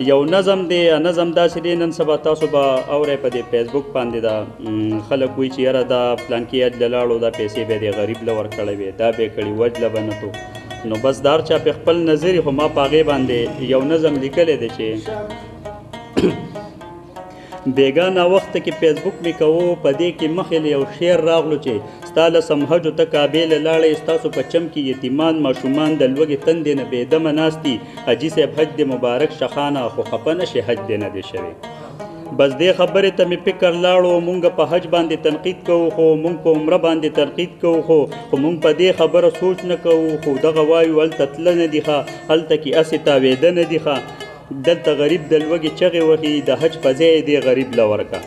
یو نظم دی نظم داسې دی نن سبا تاسو به اورئ په دې فیسبوک باندې دا خلک وایي چې یاره دا فلانکي حج له لاړو دا پیسې به یې غریب له ورکړی وې دا به یې کړي وجله به نه تو نو بس دا هر چا په خپل نظر خو ما په هغې باندې یو نظم لیکلی دی چې بیګا ناوخته کې فیسبوک مې کوو په دې کې مخې له یو شعر راغلو چې ستا له سمحجو ته کعبې له لاړې ستاسو په چم کې یتیمان ماشومان د لوږې تندې نه بېدمه ناست دي حاجي صاحب حج دې مبارک شخانه خو خفه نه شي حج دې نه دی شوی بس دې خبرې ته مې فکر لاړو مونږ په حج باندې تنقید کوو خو مونږ په عمره باندې تنقید کوو خو مونږ په دې خبره سوچ نه کوو خو دغه وایو هلته تله نه دي ښه هلته کې هسې تاوېده نه دي ښه دلته غریب د لوږې چغې وهي د حج په ځای دی غریب له ورکه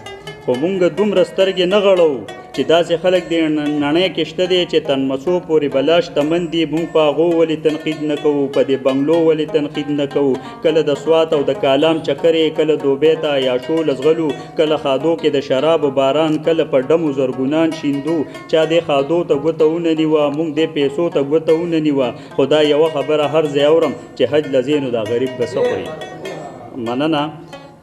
خو مونږ دومره سترګې نه غړو چې داسې خلک دی نړۍ کې شته دی چې تنمسو پورې بلا شتمن دي مونږ په هغو ولې تنقید نه کوو په دې بنګلو ولې تنقید نه کوو کله د سوات او د کالام چکرې کله دوبۍ ته یا شو لزغلو کله خادو کې د شرابو باران کله په ډمو زرګونان شیندو چا دې خادو ته ګوته ونه نیوه مونږ دې پیسو ته ګوته ونه نیوه خو دا یوه خبره هر ځای اورم چې حج لزینو دا غریب به څه خوري مننه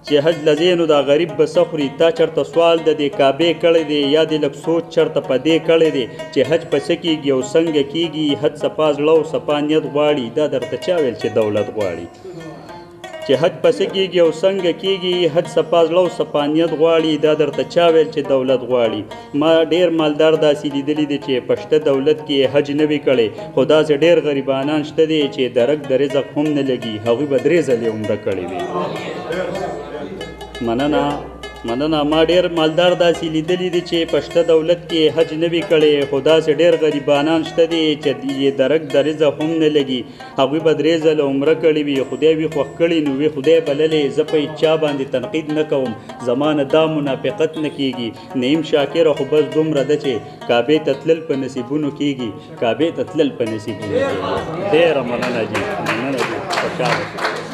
چې حج لزینو دا غریب به څه خوري تا چېرته سوال د دې کعبې کړی دی یا دې لږ سوچ چېرته په دې کړی دی چې حج په څه کېږي او څنګه کېږي حج صفا زړه او صفا نیت غواړي دا درته چا ویل چې دولت غواړي چې حج په څه کېږي او څنګه کېږي حج صفا زړه او صفا نیت غواړي دا درته چا ویل چې دولت غواړي ما ډېر مالدار داسې لیدلی دی چې په شته دولت کې حج نه وي کړی خو داسې ډېر غریبانان شته دی چې درک د رزق هم نه لګي هغوی به 3 ځلې عمره کړې وي مننه ما ډېر مالدار داسې لیدلی دی چې په شته دولت کې حج نه وي کړی خو داسې ډېر غریبانان شته دي چې یې درک د رزق هم نه لګي هغوی به 3 ځله عمره کړې وي خدای وي خوښ کړي نو وي خدای بللی زه په چا باندې تنقید نه کوم زما نه دا منافقت نه کېږي نیم شاکره خو بس دومره ده چې کعبې ته تلل په نصیبونو کېږي کعبې ته تلل په نصیبونو کېږي ډېره مننه جي خوشحاله